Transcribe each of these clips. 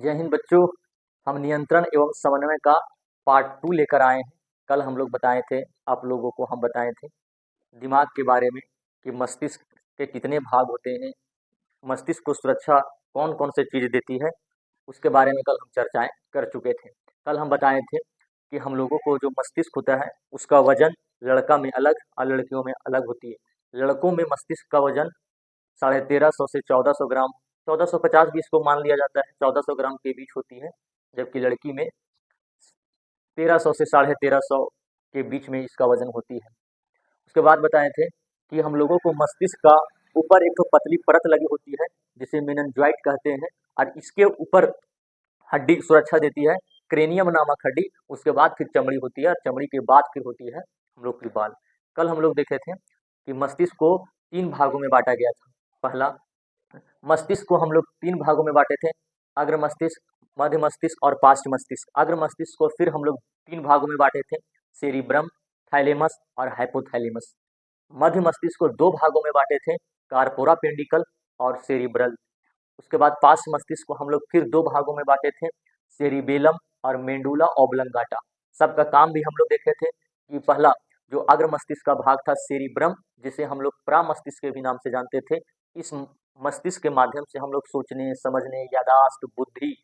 जय हिंद बच्चों। हम नियंत्रण एवं समन्वय का पार्ट 2 लेकर आए हैं। कल हम लोग बताए थे, आप लोगों को हम बताए थे दिमाग के बारे में कि मस्तिष्क के कितने भाग होते हैं, मस्तिष्क को सुरक्षा कौन कौन से चीज़ देती है, उसके बारे में कल हम चर्चाएं कर चुके थे। कल हम बताए थे कि हम लोगों को जो मस्तिष्क होता है उसका वजन लड़का में अलग और लड़कियों में अलग होती है। लड़कों में मस्तिष्क का वजन 1350 से 1400 ग्राम, 1450 भी इसको मान लिया जाता है, 1400 ग्राम के बीच होती है, जबकि लड़की में 1300 से 1350 के बीच में इसका वजन होती है। उसके बाद बताए थे कि हम लोगों को मस्तिष्क का ऊपर एक तो पतली परत लगी होती है जिसे मेनिन्जाइट कहते हैं, और इसके ऊपर हड्डी सुरक्षा देती है, क्रेनियम नामक हड्डी। उसके बाद फिर चमड़ी होती है, और चमड़ी के बाद फिर होती है हम लोग की बाल। कल हम लोग देखे थे कि मस्तिष्क को 3 भागों में बांटा गया था। पहला, मस्तिष्क को हम लोग 3 भागों में बांटे थे, अग्र मस्तिष्क, मध्य मस्तिष्क और पार्श्व मस्तिष्क। अग्र मस्तिष्क को फिर हम लोग 3 भागों में बांटे थे, सेरिब्रम, थैलेमस और हाइपोथैलेमस। मध्य मस्तिष्क को 2 भागों में बांटे थे, कार्पोरा पेंडिकल और सेरिब्रल। उसके बाद पार्श्व मस्तिष्क को हम लोग फिर 2 भागों में बांटे थे, सेरिबेलम और मेंडुला ऑब्लंगाटा। सबका काम भी हम लोग देखे थे कि पहला जो अग्र मस्तिष्क का भाग था सेरिब्रम, जिसे हम लोग प्रामस्तिष्क के भी नाम से जानते थे। इस मस्तिष्क के माध्यम से हम लोग सोचने, समझने, यादाश्त, बुद्धि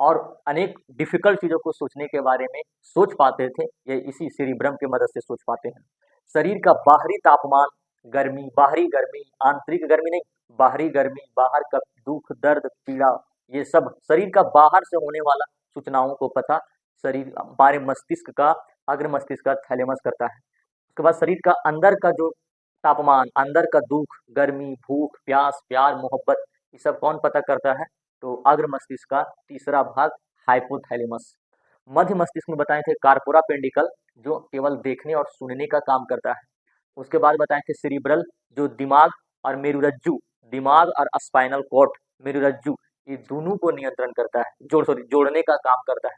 और अनेक डिफिकल्ट चीज़ों को सोचने के बारे में सोच पाते थे। ये इसी सेरिब्रम की मदद से सोच पाते हैं। शरीर का बाहरी तापमान, गर्मी, बाहरी गर्मी, आंतरिक गर्मी नहीं, बाहरी गर्मी, बाहर का दुख, दर्द, पीड़ा, ये सब शरीर का बाहर से होने वाला सूचनाओं को पता शरीर हमारे मस्तिष्क का, अग्र मस्तिष्क का थैलेमस करता है। उसके बाद शरीर का अंदर का जो तापमान, अंदर का दुख, गर्मी, भूख, प्यास, प्यार, मोहब्बत, ये सब कौन पता करता है? तो अग्र मस्तिष्क का तीसरा भाग हाइपोथैलेमस। मध्य मस्तिष्क में बताए थे कार्पोरा पेंडिकल, जो केवल देखने और सुनने का काम करता है। उसके बाद बताए थे सेरिब्रल, जो दिमाग और मेरुरज्जु, दिमाग और स्पाइनल कॉर्ड, मेरुरज्जु, ये दोनों को नियंत्रण करता है, जोड़ने का काम करता है।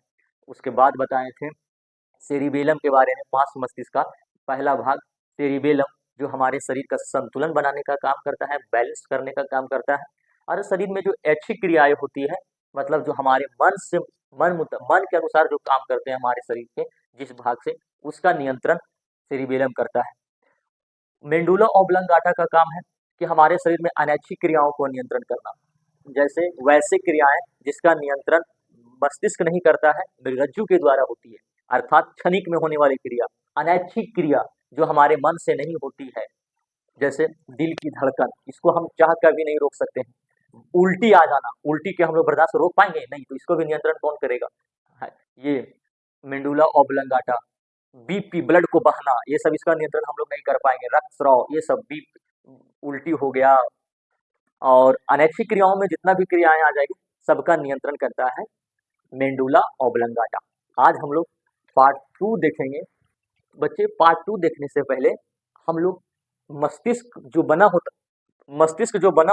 उसके बाद बताए थे सेरिबेलम के बारे में, पार्श्व मस्तिष्क का पहला भाग सेरिबेलम, जो हमारे शरीर का संतुलन बनाने का काम करता है, बैलेंस करने का काम करता है। और शरीर में जो ऐच्छिक क्रियाएं होती है, मतलब जो हमारे मन से मन के अनुसार जो काम करते हैं हमारे शरीर के जिस भाग से, उसका नियंत्रण सेरिबेलम करता है। मेंडुला ऑब्लंगाटा का काम है कि हमारे शरीर में अनैच्छिक क्रियाओं को नियंत्रण करना, जैसे वैसे क्रियाएं जिसका नियंत्रण मस्तिष्क नहीं करता है, मृगज्जु के द्वारा होती है, अर्थात क्षणिक में होने वाली क्रिया। अनैच्छिक क्रिया जो हमारे मन से नहीं होती है, जैसे दिल की धड़कन, इसको हम चाह कर भी नहीं रोक सकते हैं। उल्टी आ जाना, उल्टी के हम लोग बर्दाश्त रोक पाएंगे नहीं, तो इसको भी नियंत्रण कौन करेगा? ये मेंडुला ऑब्लंगाटा। बीपी, ब्लड को बहना, ये सब इसका नियंत्रण हम लोग नहीं कर पाएंगे। रक्तस्राव, ये सब भी, उल्टी हो गया, और अनैच्छिक क्रियाओं में जितना भी क्रियाएं आ जाएगी सबका नियंत्रण करता है मेंडुला ऑब्लंगाटा। आज हम लोग पार्ट 2 देखेंगे। बच्चे, पार्ट 2 देखने से पहले हम लोग मस्तिष्क जो बना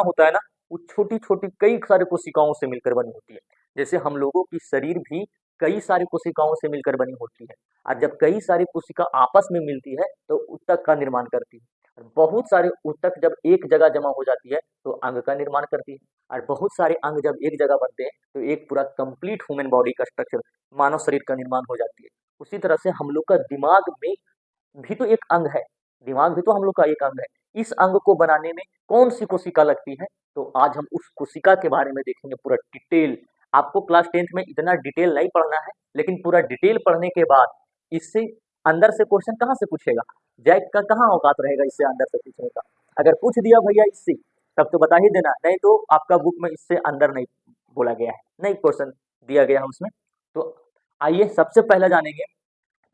होता है ना, वो छोटी छोटी कई सारी कोशिकाओं से मिलकर बनी होती है। जैसे हम लोगों की शरीर भी कई सारी कोशिकाओं से मिलकर बनी होती है, और जब कई सारी कोशिका आपस में मिलती है तो ऊतक का निर्माण करती है, और बहुत सारे ऊतक जब एक जगह जमा हो जाती है तो अंग का निर्माण करती है, और बहुत सारे अंग जब एक जगह बनते हैं तो एक पूरा कंप्लीट ह्यूमन बॉडी का स्ट्रक्चर, मानव शरीर का निर्माण हो जाती है। उसी तरह से हम लोग का दिमाग में भी तो एक अंग है, दिमाग भी तो हम लोग का एक अंग है। इस अंग को बनाने में कौन सी कोशिका लगती है? तो आज हम उस कोशिका के बारे में देखेंगे पूरा डिटेल। आपको क्लास 10th में इतना डिटेल नहीं पढ़ना है, लेकिन पूरा डिटेल पढ़ने के बाद इससे अंदर से क्वेश्चन कहाँ से पूछेगा? जैक का कहाँ औकात रहेगा इससे अंदर से पूछने का? अगर पूछ दिया भैया इससे, तब तो बता ही देना, नहीं तो आपका बुक में इससे अंदर नहीं बोला गया है, नहीं क्वेश्चन दिया गया है उसमें। तो आइए सबसे पहले जानेंगे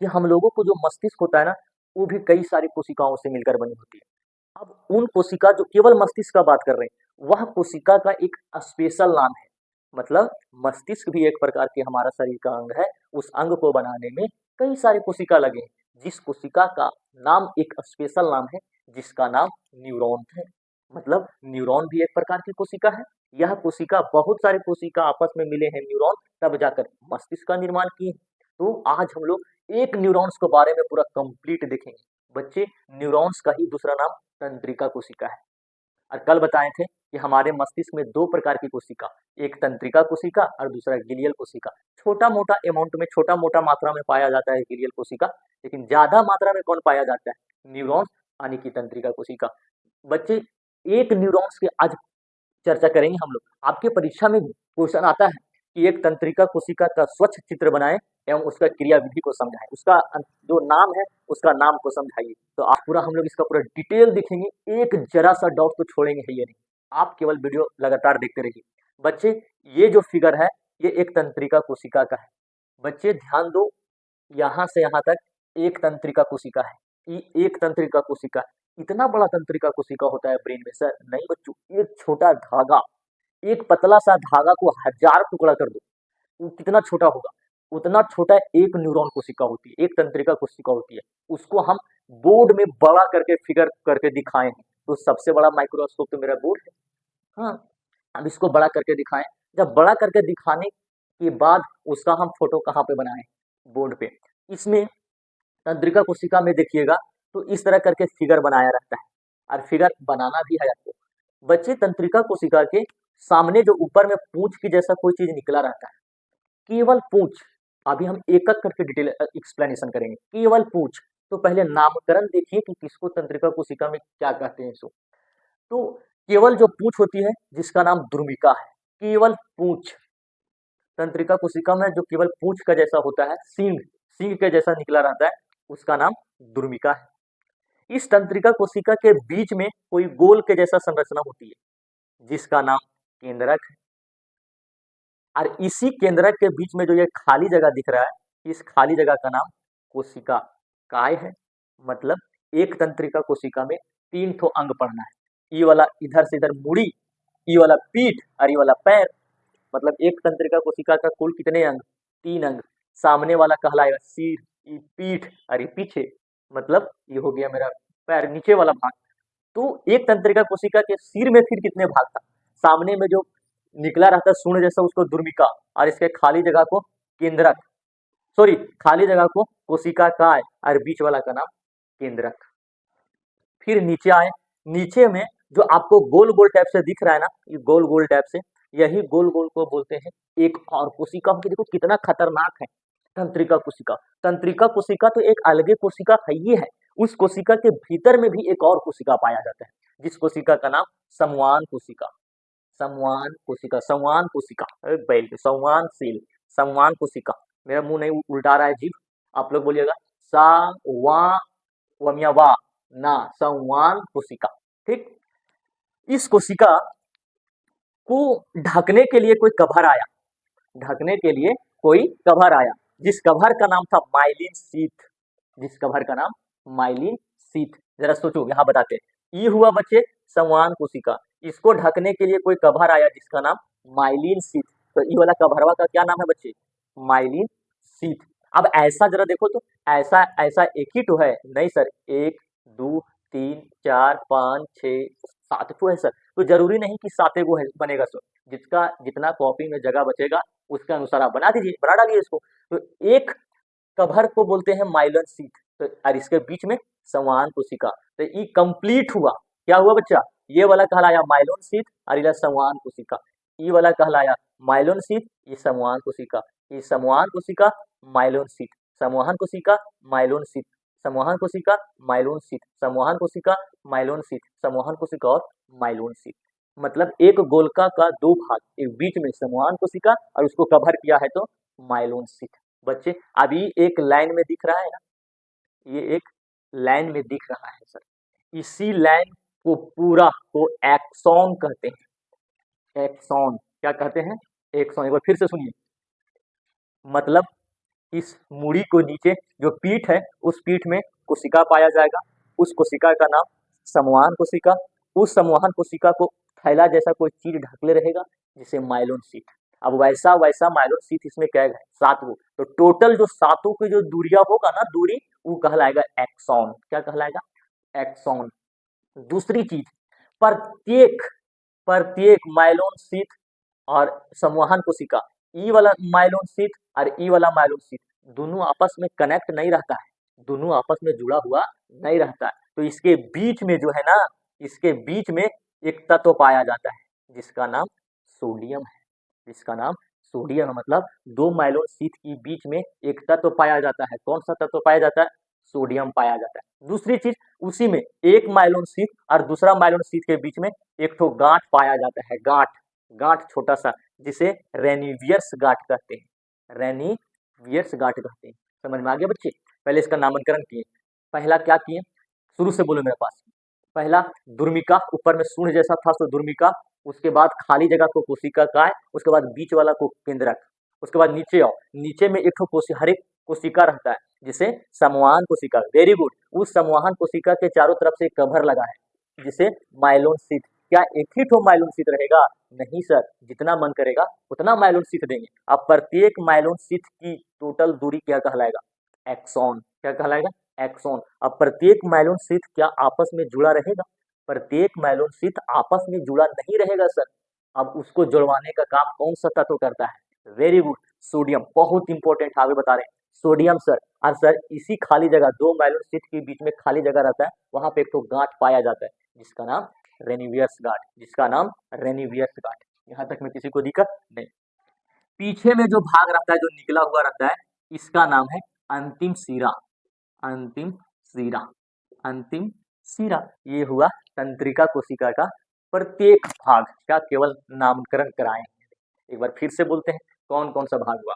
कि हम लोगों को जो मस्तिष्क होता है ना, वो भी कई सारी कोशिकाओं से मिलकर बनी होती है। अब उन कोशिका, जो केवल मस्तिष्क का बात कर रहे हैं, वह कोशिका का एक स्पेशल नाम है। मतलब मस्तिष्क भी एक प्रकार के हमारा शरीर का अंग है। उस अंग को बनाने में कई सारी कोशिका लगे हैं, जिस कोशिका का नाम एक स्पेशल नाम है, जिसका नाम न्यूरॉन है। मतलब न्यूरॉन भी एक प्रकार की कोशिका है। यह कोशिका, बहुत सारे कोशिका आपस में मिले हैं न्यूरॉन, तब जाकर मस्तिष्क का निर्माण किए। तो आज हम लोग एक न्यूरॉन्स के बारे में पूरा कंप्लीट देखेंगे। बच्चे, न्यूरॉन्स का ही दूसरा नाम तंत्रिका कोशिका है। और कल बताए थे कि हमारे मस्तिष्क में दो प्रकार की कोशिका, एक तंत्रिका कोशिका और दूसरा ग्लियल कोशिका। छोटा मोटा अमाउंट में, छोटा मोटा मात्रा में पाया जाता है ग्लियल कोशिका, लेकिन ज्यादा मात्रा में कौन पाया जाता है? न्यूरॉन्स यानी कि तंत्रिका कोशिका। बच्चे, एक न्यूरॉन्स के आज चर्चा करेंगे हम लोग। आपके परीक्षा में क्वेश्चन आता है कि एक तंत्रिका कोशिका का स्वच्छ चित्र बनाएं एवं उसका क्रिया विधि को समझाएं, उसका जो नाम है उसका नाम को समझाइए। तो आज पूरा हम लोग इसका पूरा डिटेल देखेंगे, एक जरा सा डाउट तो छोड़ेंगे ही नहीं। आप केवल वीडियो लगातार देखते रहिए। बच्चे, ये जो फिगर है ये एक तंत्रिका कोशिका का है। बच्चे ध्यान दो, यहाँ से यहाँ तक एक तंत्रिका कोशिका है, ये एक तंत्रिका कोशिका। इतना बड़ा तंत्रिका कोशिका होता है ब्रेन में? सर नहीं बच्चों, एक छोटा धागा, एक पतला सा धागा को 1000 टुकड़ा कर दो, वो कितना छोटा होगा? उतना छोटा एक न्यूरॉन कोशिका होती है, एक तंत्रिका कोशिका होती है। उसको हम बोर्ड में बड़ा करके फिगर करके दिखाए हैं। तो सबसे बड़ा माइक्रोस्कोप तो मेरा बोर्ड है। हाँ, अब इसको बड़ा करके दिखाएं। जब बड़ा करके दिखाने के बाद उसका हम फोटो कहाँ पे बनाएं? बोर्ड पे। इसमें तंत्रिका कोशिका में देखिएगा तो इस तरह करके फिगर बनाया रहता है, और फिगर बनाना भी है आपको। बच्चे, तंत्रिका कोशिका के सामने जो ऊपर में पूंछ की जैसा कोई चीज निकला रहता है, केवल पूंछ। अभी हम एक एक करके डिटेल एक्सप्लेनेशन करेंगे। केवल पूंछ। तो पहले नामकरण देखिए कि किसको तंत्रिका कोशिका में क्या कहते हैं। इसको तो केवल जो पूंछ होती है जिसका नाम द्रुमिका है, केवल पूंछ। तंत्रिका कोशिका में जो केवल पूंछ का जैसा होता है, सींग, सींग के जैसा निकला रहता है, उसका नाम द्रुमिका है। इस तंत्रिका कोशिका के बीच में कोई गोल के जैसा संरचना होती है जिसका नाम केंद्रक है, और इसी केंद्रक के बीच में जो ये खाली जगह दिख रहा है, इस खाली जगह का नाम कोशिका काय है। मतलब एक तंत्रिका कोशिका में 3 ठो अंग पढ़ना है। ये वाला इधर से इधर मुड़ी, ये वाला पीठ और ये वाला पैर। मतलब एक तंत्रिका कोशिका का कुल कितने अंग? 3 अंग। सामने वाला कहलाएगा सिर, ये पीठ और ये पीछे, मतलब ये हो गया मेरा पैर, नीचे वाला भाग। तो एक तंत्रिका कोशिका के सिर में फिर कितने भाग था? सामने में जो निकला रहता है सूंड जैसा, उसको द्रुमिका, और इसके खाली जगह को केंद्रक, सॉरी खाली जगह को कोशिका काय, और बीच वाला का नाम केंद्रक। फिर नीचे आए, नीचे में जो आपको गोल गोल टाइप से दिख रहा है ना, ये गोल गोल टाइप से, यही गोल गोल को बोलते हैं एक और कोशिका। देखो कितना खतरनाक है तंत्रिका कोशिका। तंत्रिका कोशिका तो एक अलगे कोशिका है ही है। उस कोशिका के भीतर में भी एक और कोशिका पाया जाता है, जिस कोशिका का नाम संवाहन कोशिका। संवाहन कोशिका, संवाहन कोशिका, बैल संवाहन सेल, संवाहन कोशिका। मेरा मुंह नहीं उल्टा रहा है जीभ, आप लोग बोलिएगा सा वा वमिया वा ना, संवाहन कोशिका। ठीक, इस कोशिका को ढकने के लिए कोई कवर आया, ढकने के लिए कोई कवर आया, जिस कवर का नाम था माइलिन शीथ, जिस कवर का नाम माइलिन शीथ। जरा सोचो, यहाँ बताते हैं। ये हुआ बच्चे संवाहन कोशिका, इसको ढकने के लिए कोई कवर आया जिसका नाम माइलिन शीथ। तो ये वाला कवरवा का क्या नाम है बच्चे? Myelin sheath. अब ऐसा जरा देखो तो, ऐसा ऐसा एक ही तो है? नहीं सर, 1 2 3 4 5 6 7 तो है सर। तो जरूरी नहीं कि 7 गो बनेगा सर, जिसका जितना कॉपी में जगह बचेगा उसके अनुसार आप बना दीजिए, बना डालिए इसको। तो एक कवर को बोलते हैं माइलिन शीथ, तो और इसके बीच में संवाहन कोशिका। तो ये कंप्लीट हुआ। क्या हुआ बच्चा? ये वाला कहलाया माइलिन शीथ और ये संवाहन कोशिका। ये वाला कहलाया माइलिन शीथ, ये संवाहन कोशिका। ये संवाहन कोशिका, माइलिन शीथ, संवाहन कोशिका, माइलिन शीथ, संवाहन कोशिका, माइलिन शीथ, संवाहन कोशिका, माइलिन शीथ, संवाहन कोशिका और माइलिन शीथ। मतलब एक गोलका का 2 भाग, एक बीच में संवाहन कोशिका और उसको कवर किया है तो माइलिन शीथ। बच्चे, अभी एक लाइन में दिख रहा है ना, ये एक लाइन में दिख रहा है सर। इसी लाइन को पूरा को एक्सॉन कहते हैं। एक्सॉन क्या कहते हैं? एक्सॉन। एक बार फिर से सुनिए। मतलब इस मूड़ी को नीचे जो पीठ है, उस पीठ में कोशिका पाया जाएगा। उस कोशिका का नाम संवहन कोशिका। उस संवहन कोशिका को थैला जैसा कोई चीज ढकले रहेगा, जिसे माइलिन शीथ। अब वैसा वैसा माइलिन शीथ इसमें क्या है? 7 गो। तो टोटल जो 7 की जो दूरिया होगा ना, दूरी, वो कहलाएगा एक्सॉन। क्या कहलाएगा? एक्सॉन। दूसरी चीज, प्रत्येक प्रत्येक माइलिन शीथ और संवहन कोशिका, ई वाला माइलिन शीथ और ई वाला माइलिन शीथ, दोनों आपस में कनेक्ट नहीं रहता है, दोनों आपस में जुड़ा हुआ नहीं रहता है। तो इसके बीच में जो है ना, इसके बीच में एक तत्व पाया जाता है जिसका नाम सोडियम है, जिसका नाम सोडियम है। मतलब दो माइलोन शीथ के बीच में एक तत्व पाया जाता है। कौन सा तत्व पाया जाता है? सोडियम पाया जाता है। दूसरी चीज, उसी में एक माइलोन शीथ और दूसरा माइलोन शीथ के बीच में एक ठो गांठ पाया जाता है, गांठ, गांठ छोटा सा, जिसे रेनिवियर्स गांठ कहते हैं, रेनिवियर्स गांठ कहते हैं। समझ में आ गया बच्चे? पहले इसका नामकरण किए। पहला क्या किए, शुरू से बोलो मेरे पास। पहला दुर्मिका, ऊपर में शून्य जैसा था तो दुर्मिका, उसके बाद खाली जगह को कोशिका काय, उसके बाद बीच वाला को केंद्रक, उसके बाद नीचे आओ, नीचे में एक ठो हर एक कोशिका रहता है जिसे समूहान कोशिका, वेरी गुड, उस समूहान कोशिका के चारों तरफ से कवर लगा है जिसे माइलोन शीथ। क्या एक ही ठो माइलोन शीथ रहेगा? नहीं सर, जितना मन करेगा उतना माइलोन शीथ देंगे। अब प्रत्येक माइलोन शीथ की टोटल दूरी क्या कहलाएगा? एक्सॉन। क्या कहलाएगा? एक्सॉन। अब प्रत्येक माइलोन शीथ क्या आपस में जुड़ा रहेगा? प्रत्येक माइलोन शीथ आपस में जुड़ा नहीं रहेगा सर। अब उसको जुड़वाने का काम कौन सा तत्व करता है? Very good, sodium. बहुत इंपॉर्टेंट, आगे बता रहे हैं, सोडियम सर। और सर इसी खाली जगह, दो माइलोन शीथ के बीच में खाली जगह रहता है, वहां पे एक तो गांठ पाया जाता है जिसका नाम रेनिवियर्स गांठ, जिसका नाम रेनिवियर्स गांठ। यहाँ तक में किसी को दिक्कत नहीं। पीछे में जो भाग रहता है, जो निकला हुआ रहता है, इसका नाम है अंतिम सिरा, अंतिम सिरा, अंतिम सिरा। ये हुआ तंत्रिका कोशिका का प्रत्येक भाग का केवल नामकरण कराएं। एक बार फिर से बोलते हैं, कौन कौन सा भाग हुआ।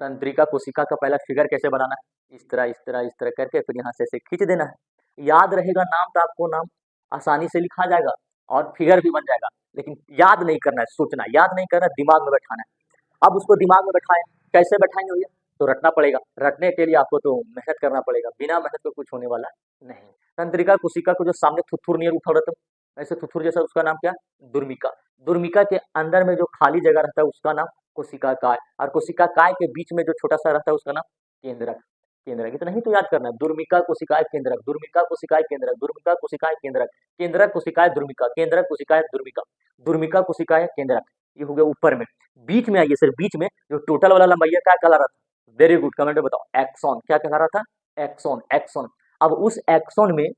तंत्रिका कोशिका का पहला फिगर कैसे बनाना है? इस तरह इस तरह इस तरह करके फिर यहाँ से ऐसे खींच देना है। याद रहेगा नाम तो आपको नाम आसानी से लिखा जाएगा और फिगर भी बन जाएगा, लेकिन याद नहीं करना है, सोचना, याद नहीं करना, दिमाग में बैठाना है। अब उसको दिमाग में बैठाएं, कैसे बैठाएंगे भैया? तो रटना पड़ेगा, रटने के लिए आपको तो मेहनत करना पड़ेगा, बिना मेहनत के कुछ होने वाला नहीं। तंत्रिका कोशिका को जो सामने थुथुर नियर उठा रहता है, ऐसे थुथुर जैसा, उसका नाम क्या? दुर्मिका। दुर्मिका के अंदर में जो खाली जगह रहता है उसका नाम कोशिका काय, और कोशिका काय के बीच में जो छोटा सा रहता है उसका नाम केंद्रक। केंद्रक, इतना ही तो याद करना है। दुर्मिका कोशिकाएं केंद्रक, दुर्मिका कोशिकाएं केंद्रक, दुर्मिका कोशिकाएं केंद्रक, केंद्रक कोशिकाएं दुर्मिका, केंद्रक कोशिकाएं दुर्मिका, दुर्मिका कोशिकाएं केंद्रक। ये हो गया ऊपर में। बीच में आइए सर, बीच में जो टोटल वाला लंबाई क्या कहला रहा था? वेरी गुड, कमेंट में बताओ। एक्सॉन। क्या कहला रहा था? Axon, axon. अब उस एक्सॉन में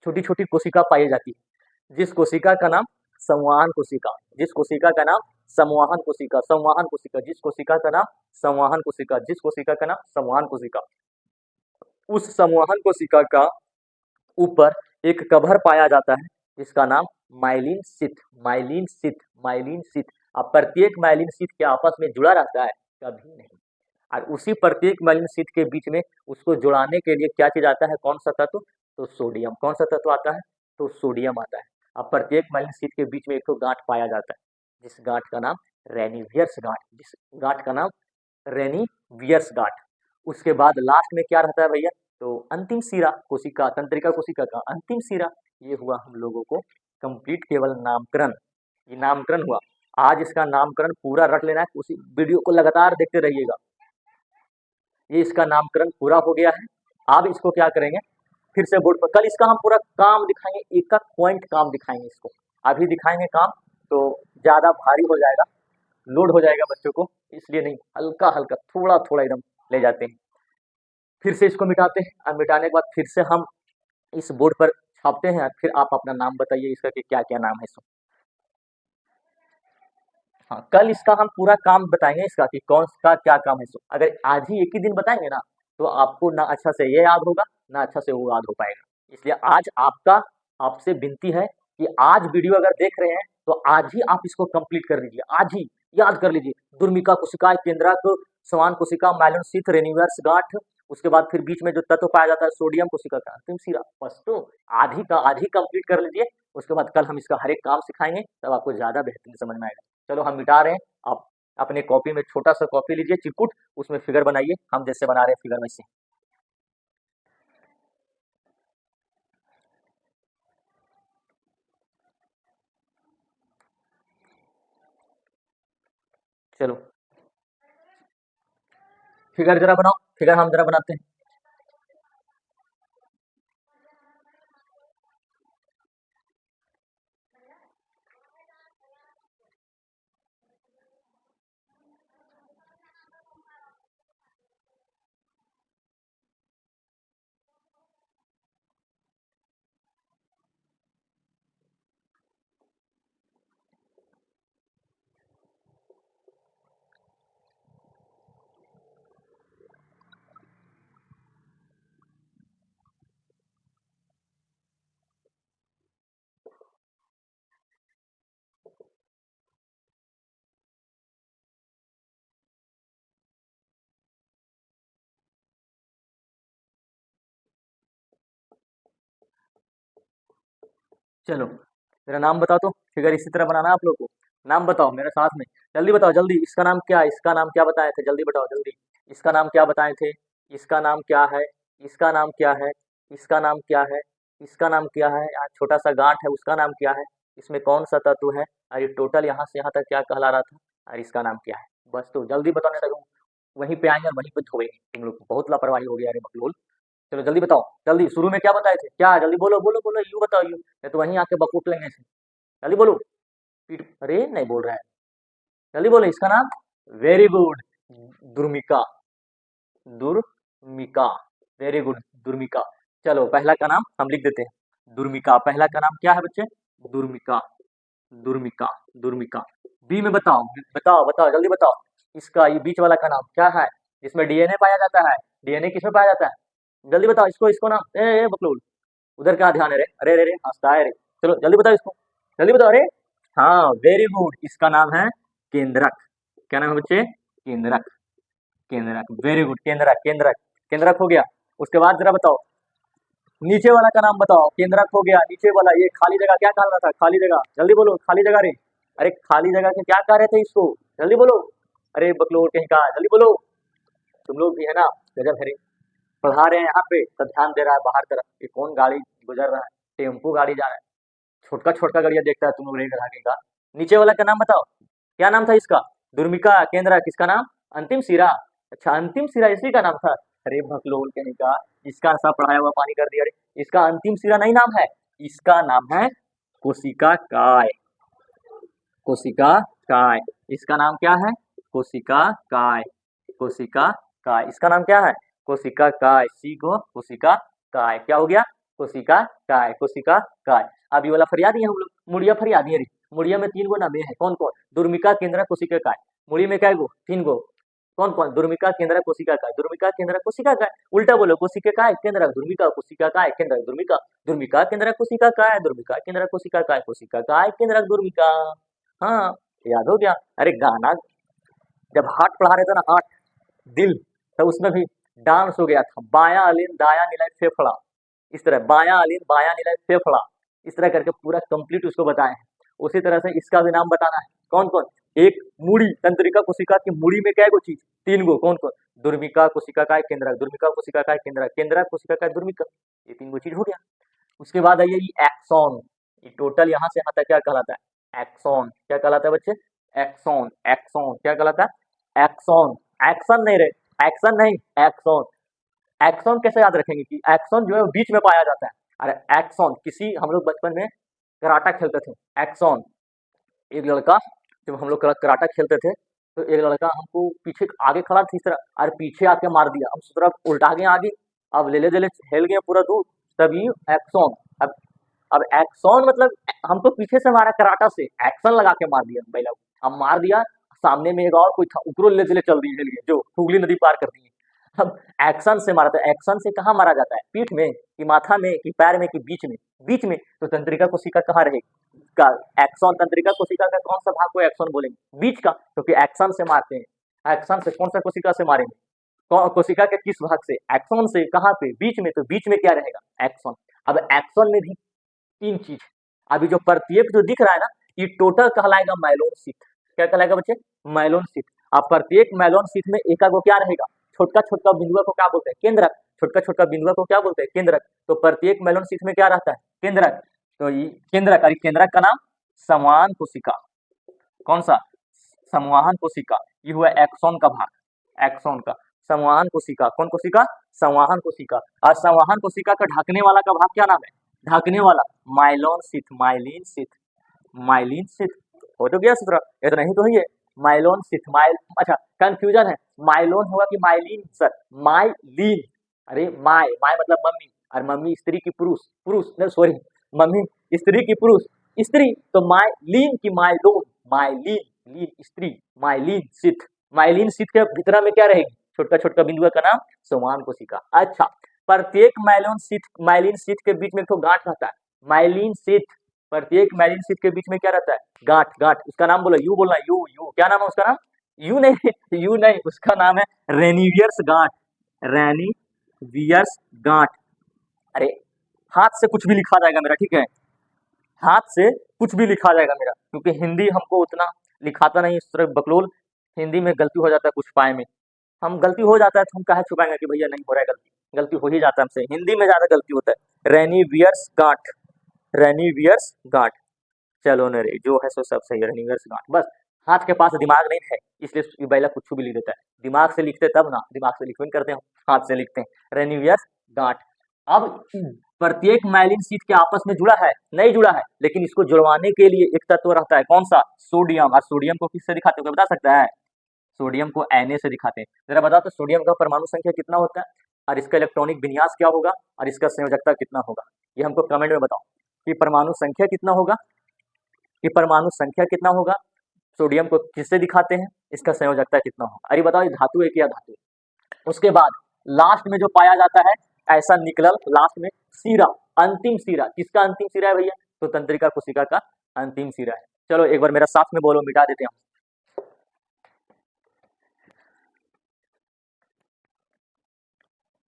छोटी छोटी कोशिका पाई जाती है, जिस कोशिका का नाम संवहन कोशिका, जिस कोशिका का नाम संवहन कोशिका, संवहन कोशिका, जिस कोशिका का नाम संवहन कोशिका, जिस कोशिका का नाम संवहन कोशिका। उस संवहन कोशिका का ऊपर एक कवर पाया जाता है जिसका नाम myelin sheath, myelin sheath, myelin sheath. अब प्रत्येक माइलिन शीथ के आपस में जुड़ा रहता है? कभी नहीं। और उसी प्रत्येक माइलिन शीथ के बीच में उसको जुड़ाने के लिए क्या चीज आता है? कौन सा तत्व? तो सोडियम। कौन सा तत्व आता है? तो सोडियम आता है। अब प्रत्येक माइलिन शीथ के बीच में एक तो गांठ पाया जाता है, जिस गांठ का नाम रेनिवियर्स गांठ, जिस गांठ का नाम रेनिवियर्स गांठ। उसके बाद लास्ट में क्या रहता है भैया? तो अंतिम सिरा, कोशिका, तंत्रिका कोशिका का अंतिम सिरा। ये हुआ हम लोगों को कंप्लीट केवल नामकरण। ये नामकरण हुआ। आज इसका नामकरण पूरा रट लेना है, उसी वीडियो को लगातार देखते रहिएगा। ये इसका नामकरण पूरा हो गया है। अब इसको क्या करेंगे, फिर से बोर्ड पर कल इसका हम पूरा काम दिखाएंगे, एक एक पॉइंट काम दिखाएंगे इसको। अभी दिखाएंगे काम तो ज्यादा भारी हो जाएगा, लोड हो जाएगा बच्चों को, इसलिए नहीं, हल्का हल्का थोड़ा थोड़ा एकदम ले जाते हैं। फिर से इसको मिटाते हैं, और मिटाने के बाद फिर से हम इस बोर्ड पर छापते हैं। फिर आप अपना नाम बताइए इसका कि क्या क्या नाम है इसका। हाँ, कल इसका हम पूरा काम बताएंगे इसका कि कौन सा क्या काम है। अगर आज ही एक ही दिन बताएंगे ना, तो आपको ना अच्छा से ये याद होगा, ना अच्छा से वो याद हो पाएगा। इसलिए आज आपका, आपसे विनती है कि आज वीडियो अगर देख रहे हैं तो आज ही आप इसको कंप्लीट कर लीजिए, आज ही याद कर लीजिए। दुर्मिका कोशिका, केंद्रक, समान कोशिका, माइलोन शीथ, रेनिवर्स गांठ, उसके बाद फिर बीच में जो तत्व पाया जाता है सोडियम कोशिका का अंतिम सिरा। बस तो आज ही कंप्लीट कर लीजिए। उसके बाद कल हम इसका हर एक काम सिखाएंगे, तब आपको ज्यादा बेहतरीन समझ में आएगा। चलो हम मिटा रहे हैं। आप अपने कॉपी में छोटा सा कॉपी लीजिए चिरकुट, उसमें फिगर बनाइए, हम जैसे बना रहे हैं फिगर में से। चलो फिगर जरा बनाओ, फिगर हम जरा बनाते हैं। चलो मेरा नाम बताओ तो, फिगर इसी तरह बनाना है आप लोग को। नाम बताओ मेरे साथ में, जल्दी बताओ जल्दी। इसका नाम क्या है, इसका नाम क्या बताए थे, जल्दी बताओ जल्दी। इसका नाम क्या बताए थे, इसका नाम क्या है, इसका नाम क्या है, इसका नाम क्या है, इसका नाम क्या है, यहाँ छोटा सा गांठ है उसका नाम क्या है, इसमें कौन सा तत्व है, और ये टोटल यहाँ से यहाँ तक क्या कहला रहा था, और इसका नाम क्या है। बस तो जल्दी बताने लगा, वहीं पे आएंगे और वहीं पे धोएंगे। तुम लोग बहुत लापरवाही हो गया रे बकलोल। चलो जल्दी बताओ जल्दी, शुरू में क्या बताए थे, क्या जल्दी बोलो बोलो बोलो, यू बताओ यू, नहीं तो वहीं आके बकूट लेंगे इसे। जल्दी बोलो। पीठ, अरे नहीं बोल रहा है, जल्दी बोलो इसका नाम। Very good, Durmika. Durmika, very good, Durmika. चलो पहला का नाम हम लिख देते हैं, दुर्मिका। पहला का नाम क्या है बच्चे, दुर्मिका। दुर्मिका, दुर्मिका। बी में बताओ बताओ बताओ जल्दी बताओ, इसका ये बीच वाला का नाम क्या है, जिसमें डीएनए पाया जाता है। डीएनए किसमें पाया जाता है, जल्दी बताओ इसको, इसको नाम ए बकलोल, उधर क्या ध्यान है रे, अरे रे रे हंसता है रे। चलो जल्दी बताओ इसको, जल्दी बताओ। अरे हाँ वेरी गुड, इसका नाम है केंद्रक। क्या नाम है बच्चे, केंद्रक। केंद्रक, वेरी गुड, केंद्रक केंद्रक। केंद्रक हो गया। उसके बाद जरा बताओ नीचे वाला का नाम बताओ, केंद्रक हो गया, नीचे वाला ये खाली जगह क्या कह रहा था, खाली जगह, जल्दी बोलो खाली जगह रे। अरे खाली जगह के क्या कह रहे थे इसको, जल्दी बोलो। अरे बकलोल कहीं का, जल्दी बोलो। तुम लोग भी है ना गजब है रे। पढ़ा रहे हैं यहाँ पे तो ध्यान दे रहा है बाहर तरफ, ये कौन गाड़ी गुजर रहा है, टेम्पो गाड़ी जा रहा है, छोटका छोटका गाड़िया देखता है तुम लोग रेल आगे का। नीचे वाला का नाम बताओ, क्या नाम था इसका, दुर्मिका केंद्र, किसका नाम, अंतिम सिरा। अच्छा अंतिम सिरा इसी का नाम था, अरे भकलोल कहने का, इसका सब पढ़ाया हुआ पानी कर दिया। अरे इसका अंतिम सिरा नहीं नाम है, इसका नाम है कोशिका काय। कोशिका काय, इसका नाम क्या है, कोशिका काय। कोशिका काय, इसका नाम क्या है, कोशिका काय। सी को कोशिका काय, क्या हो गया, कोशिका काय, कोशिका काय। अब ये वाला फरियादी है हम लोग, मुड़िया फरियादी है। मुड़िया में 3 गो नामे है, कौन कौन, दुर्मिका केंद्र कोशिका काय। मुड़ी में क्या गो, 3 गो, कौन कौन, दुर्मिका केंद्र कोशिका काय, दुर्मिका केंद्र कोशिका काय। उल्टा बोलो, कोशिका काय केंद्र दुर्मिका, कोशिका काय केंद्र दुर्मिका, दुर्मिका केंद्र कोशिका काय, दुर्मिका केंद्र कोशिका काय, कोशिका काय केंद्र दुर्मिका। हाँ याद हो गया। अरे गाना जब हार्ट पढ़ा रहे थे ना, हार्ट दिल, तो उसमें भी डांस हो गया था, बाया अलीन दाया नीला फेफड़ा, इस तरह बाया अलीन बाया नीला फेफड़ा, इस तरह करके पूरा कंप्लीट उसको बताए हैं। उसी तरह से इसका भी नाम बताना है, कौन कौन, एक मुड़ी, तंत्रिका कोशिका की मुड़ी में क्या है, चीज 3 गो, कौन कौन, दुर्मिका कोशिका काय केंद्रक, दुर्मिका कोशिका काय केंद्रक, केंद्रक कोशिका काय दुर्मिका, ये 3 गो चीज हो गया। उसके बाद आइए ये एक्सॉन, ये टोटल यहाँ से यहाँ तक क्या कहलाता है, एक्सॉन। क्या कहलाता है बच्चे, एक्सॉन। एक्सॉन क्या कहलाता है, एक्सॉन। एक्शन नहीं रे, एक्शन नहीं, एक्सॉन। एक्सॉन कैसे याद रखेंगे कि एक्सॉन जो है बीच में पाया जाता है। अरे एक्सॉन, किसी हम लोग बचपन में कराटा खेलते थे, एक्सॉन, एक लड़का, जब हम लोग कराटा खेलते थे तो एक लड़का हमको पीछे आगे खड़ा था इस तरह, और पीछे आके मार दिया, हम उस तरफ उल्टा गए आगे, अब लेले देले हेल गए पूरा दूर, तभी एक्सॉन। अब एक्सॉन मतलब हमको पीछे से मारा कराटा से, एक्शन लगा के मार दिया पहला, हम मार दिया, सामने में एक और कोई था, ऊपरों ले चले चल दिए जो हुगली नदी पार कर दिए। अब एक्शन से मारा, तो एक्शन से कहाँ मारा जाता है, पीठ में कि माथा में कि पैर में कि बीच में, बीच में, तो तंत्रिका कोशिका कहाँ रहेगी का, एक्शन, तंत्रिका कोशिका का कौन सा भाग को एक्शन बोलेंगे, बीच का, क्योंकि एक्शन से मारते हैं। एक्शन से कौन सा कोशिका से मारेंगे, कोशिका के किस भाग से, एक्शन से, कहाँ पे, बीच में, तो बीच में क्या रहेगा, एक्शन। अब एक्शन में भी 3 चीज, अभी जो प्रत्येक जो दिख रहा है ना, ये टोटल कहलाएगा माइलोन शीथ। क्या कहलाएगा बच्चे, माइलोन शीथ। अब प्रत्येक माइलोन शीथ में एक को क्या रहेगा, छोटका छोटका बिंदुआ को क्या बोलते हैं, केंद्रक। छोटका छोटका बिंदुआ को क्या बोलते हैं, केंद्रक। तो प्रत्येक माइलोन शीथ में क्या रहता है, केंद्रक। तो ये केंद्रक, और केंद्रक का नाम संवहन कोशिका, कौन सा, संवहन कोशिका। ये हुआ एक्सॉन का भाग, एक्सॉन का। संवहन कोशिका, कौन कोशिका, संवहन कोशिका। और संवहन कोशिका का ढकने वाला का भाग क्या नाम है, ढकने वाला myelon sheath, myelin sheath, myelin sheath. हो तो गया सूत्र, इतना ही तो है ये, माइलोन शीथ, माइल, अच्छा कंफ्यूजन है, माइलोन होगा कि माइलिन, सर माइलिन। अरे माय, माय मतलब मम्मी, और मम्मी स्त्री की पुरुष, पुरुष नहीं सॉरी, मम्मी स्त्री की पुरुष, स्त्री, तो माइलिन की माइलोन, माइलिन, लीन स्त्री, माइलिन शीथ। माइलिन शीथ के भीतर में क्या रहेगी, छोटका छोटका बिंदुआ का नाम संवहन कोशिका। अच्छा, प्रत्येक माइलोन शीथ, माइलिन शीथ के बीच में एक तो गांठ रहता है, माइलिन शीथ, प्रत्येक माइलिन शीथ के बीच में क्या रहता है, गांठ, गांठ। उसका नाम बोलो, यू बोलना, यू, यू क्या नाम है उसका नाम, यू नहीं, यू नहीं, उसका नाम है रेनिवियर्स गांठ, रेनिवियर्स गांठ। अरे हाथ से कुछ भी लिखा जाएगा मेरा, ठीक है, हाथ से कुछ भी लिखा जाएगा मेरा, क्योंकि हिंदी हमको उतना लिखाता नहीं इस तरह बकलोल। हिंदी में गलती हो जाता है कुछ पाए में, हम गलती हो जाता है तो हम काहे छुपाएंगे कि भैया नहीं हो रहा है गलती, गलती हो ही जाता है हमसे, हिंदी में ज्यादा गलती होता है। रैनी वियर्स गांठ, रैनी वियर्स गांठ, चलो न रे जो है सो सब सही है, रैनी वियर्स गांठ। बस हाथ के पास दिमाग नहीं है, इसलिए ये बैला कुछ भी लिख देता है। दिमाग से लिखते तब ना, दिमाग से लिखते नहीं करते हम, हाथ से लिखते हैं। रैनी वियर्स गांठ। अब प्रत्येक माइलिन शीट के आपस में जुड़ा है नहीं जुड़ा है, लेकिन इसको जुड़वाने के लिए एक तत्व रहता है, कौन सा? सोडियम। और सोडियम को किससे दिखाते हो, कोई बता सकता है? सोडियम को Na से दिखाते हैं। जरा बताओ तो सोडियम का परमाणु संख्या कितना होता है, और इसका इलेक्ट्रॉनिक विन्यास क्या होगा, और इसका संयोजकता कितना होगा, ये हमको कमेंट में बताओ कि परमाणु संख्या कितना होगा, कि परमाणु संख्या कितना होगा, सोडियम को किससे दिखाते हैं, इसका संयोजकता कितना होगा। अरे बताओ ये धातु है क्या धातु है? उसके बाद लास्ट में जो पाया जाता है ऐसा निकलल, लास्ट में सीरा, अंतिम सीरा, किसका अंतिम सीरा है भैया? तो तंत्रिका कोशिका का अंतिम सीरा है। चलो एक बार मेरा साथ में बोलो, मिटा देते हैं।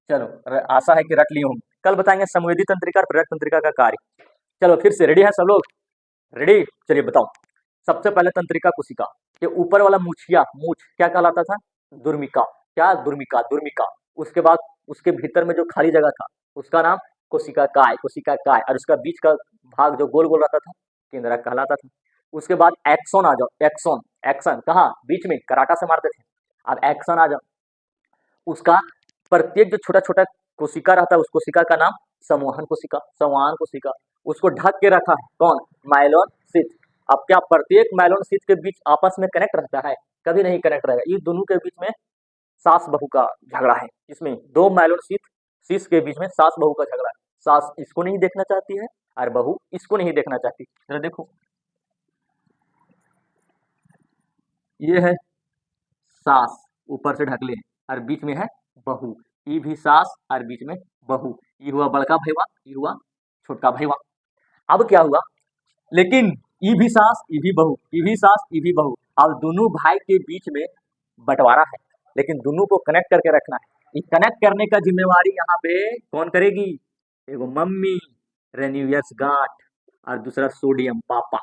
चलो आशा है कि रट ली हूँ। कल बताएंगे संवेदी तंत्रिका और प्रेरक तंत्रिका का कार्य। चलो फिर से रेडी है सब लोग? रेडी, चलिए बताओ। सबसे पहले तंत्रिका कोशिका के ऊपर वाला मुछिया, मूछ क्या कहलाता था? दुर्मिका। क्या? दुर्मिका, दुर्मिका। उसके बाद उसके भीतर में जो खाली जगह था उसका नाम कोशिका काय, कोशिका काय, और उसका बीच का भाग जो गोल गोल रहता था केंद्रक कहलाता था। उसके बाद एक्सोन आ जाओ, एक्सोन, एक्शन कहाँ? बीच में, कराटा से मारते थे। अब एक्शन आ जाओ, उसका प्रत्येक जो छोटा छोटा कोशिका रहता है उस कोशिका का नाम संवहन कोशिका, संवहन कोशिका। उसको ढक के रखा है कौन? माइलोन शीथ। अब क्या प्रत्येक माइलोन शीथ के बीच आपस में कनेक्ट रहता है? कभी नहीं कनेक्ट रहेगा। ये दोनों के बीच में सास बहू का झगड़ा है, इसमें दो माइलोन शीथ, शीथ के बीच में सास बहू का झगड़ा है। सास इसको नहीं देखना चाहती है और बहू इसको नहीं देखना चाहती। जरा देखो, ये है सास, ऊपर से ढकले और बीच में है बहू। ई भी सास और बीच में बहू। ये हुआ बड़का भैया, ये हुआ छोटका भैया। अब क्या हुआ, लेकिन ई भी सास ई भी बहू, ई भी सास ई भी बहू। अब दोनों भाई के बीच में बंटवारा है, लेकिन दोनों को कनेक्ट करके रखना है। ये कनेक्ट करने का जिम्मेवारी यहाँ पे कौन करेगी? एगो मम्मी, रेन्यूयर्स गांठ, और दूसरा सोडियम, पापा,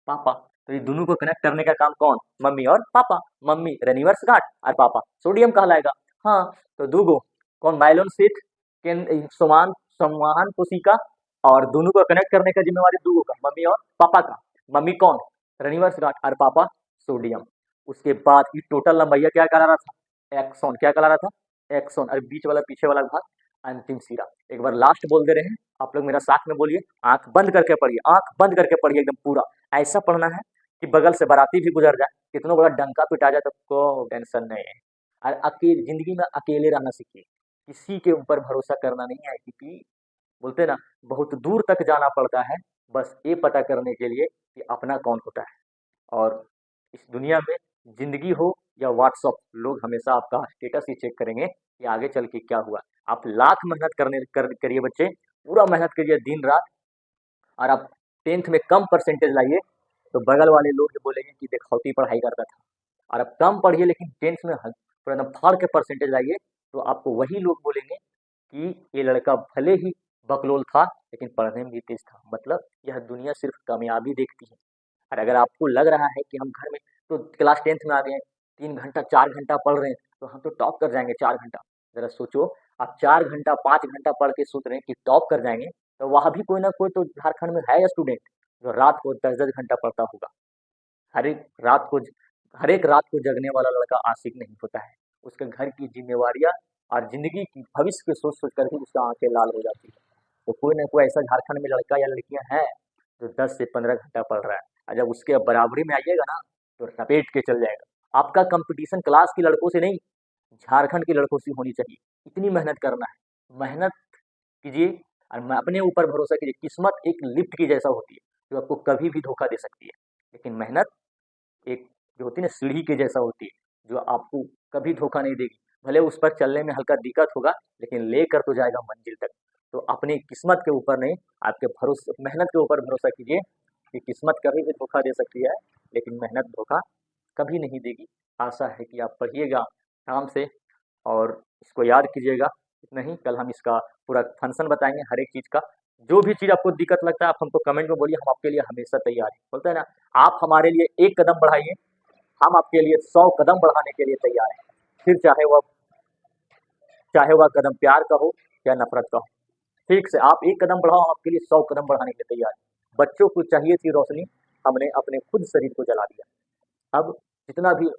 पापा। तो ये दोनों को कनेक्ट करने का काम कौन? मम्मी और पापा। मम्मी रेनिवर्स गांठ और पापा सोडियम कहलाएगा। हाँ, तो दूगो कौन? माइलोन शीथ के समान संवहन कोशिका, और दोनों को कनेक्ट करने का जिम्मेवारी दूगो का, मम्मी और पापा का। मम्मी कौन? रेनिवर्स गांठ, और पापा सोडियम। उसके बाद ये टोटल लंबाइया क्या करा रहा था? एक्सोन। क्या करा रहा था? एक्सोन। और बीच वाला पीछे वाला भाग अंतिम सिरा। एक बार लास्ट बोल दे रहे हैं, आप लोग मेरा साथ में बोलिए, आंख बंद करके पढ़िए, आंख बंद करके पढ़िए एकदम पूरा। ऐसा पढ़ना है कि बगल से बाराती भी गुजर जाए, कितना बड़ा डंका पिटा जाए तो को टेंशन नहीं है। और अकेले जिंदगी में अकेले रहना सीखिए, किसी के ऊपर भरोसा करना नहीं है, क्योंकि बोलते ना बहुत दूर तक जाना पड़ता है बस ये पता करने के लिए कि अपना कौन होता है। और इस दुनिया में जिंदगी हो या व्हाट्सअप, लोग हमेशा आपका स्टेटस ही चेक करेंगे कि आगे चल के क्या हुआ। आप लाख मेहनत करिए बच्चे, पूरा मेहनत करिए दिन रात, और आप 10th में कम परसेंटेज लाइए तो बगल वाले लोग ये बोलेंगे कि देखौती पढ़ाई करता था। और आप कम पढ़िए लेकिन 10th में पूरा एकदम फाड़ के परसेंटेज लाइए तो आपको वही लोग बोलेंगे कि ये लड़का भले ही बकलोल था लेकिन पढ़ने में भी तेज था। मतलब यह दुनिया सिर्फ कामयाबी देखती है। और अगर आपको लग रहा है कि हम घर में तो क्लास 10th में आ गए हैं, 3 घंटा 4 घंटा पढ़ रहे हैं तो हम तो टॉप कर जाएंगे 4 घंटा। जरा सोचो, आप 4 घंटा 5 घंटा पढ़ के सोच रहे हैं कि टॉप कर जाएंगे, तो वहाँ भी कोई ना कोई तो झारखंड में है स्टूडेंट जो रात को 10-10 घंटा पढ़ता होगा। हर एक रात को हर एक रात को जगने वाला लड़का आशिक नहीं होता है। उसके घर की जिम्मेवारियां और जिंदगी की भविष्य की सोच सोच कर ही उसका आंखें लाल हो जाती है। तो कोई ना कोई ऐसा झारखंड में लड़का या लड़कियां हैं जो 10 से 15 घंटा पढ़ रहा है, और जब उसके बराबरी में आइएगा ना तो लपेट के चल जाएगा। आपका कंपटीशन क्लास के लड़कों से नहीं, झारखंड के लड़कों से होनी चाहिए। इतनी मेहनत करना है, मेहनत कीजिए और मैं अपने ऊपर भरोसा कीजिए। किस्मत एक लिफ्ट की जैसा होती है जो आपको कभी भी धोखा दे सकती है, लेकिन मेहनत एक जो होती है ना सीढ़ी के जैसा होती है जो आपको कभी धोखा नहीं देगी। भले उस पर चलने में हल्का दिक्कत होगा लेकिन लेकर तो जाएगा मंजिल तक। तो अपनी किस्मत के ऊपर नहीं, आपके भरोसे मेहनत के ऊपर भरोसा कीजिए कि किस्मत कभी भी धोखा दे सकती है लेकिन मेहनत धोखा कभी नहीं देगी। आशा है कि आप पढ़िएगा काम से और इसको याद कीजिएगा। इतना ही, कल हम इसका पूरा फंक्शन बताएंगे हर एक चीज़ का। जो भी चीज़ आपको दिक्कत लगता है आप हमको कमेंट में बोलिए, हम आपके लिए हमेशा तैयार हैं। बोलते हैं ना, आप हमारे लिए एक कदम बढ़ाइए, हम आपके लिए 100 कदम बढ़ाने के लिए तैयार हैं। फिर चाहे वह कदम प्यार का हो या नफ़रत का हो। ठीक से आप एक कदम बढ़ाओ, हम आपके लिए 100 कदम बढ़ाने के लिए तैयार हैं। बच्चों को चाहिए थी रोशनी, हमने अपने खुद शरीर को जला दिया। अब जितना भी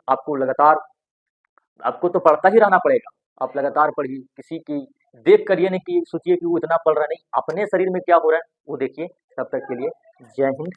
आपको तो पढ़ता ही रहना पड़ेगा, आप लगातार पढ़िए, किसी की देख कर ये नहीं कि सोचिए कि वो इतना पढ़ रहा है, नहीं, अपने शरीर में क्या हो रहा है वो देखिए। तब तक के लिए जय हिंद,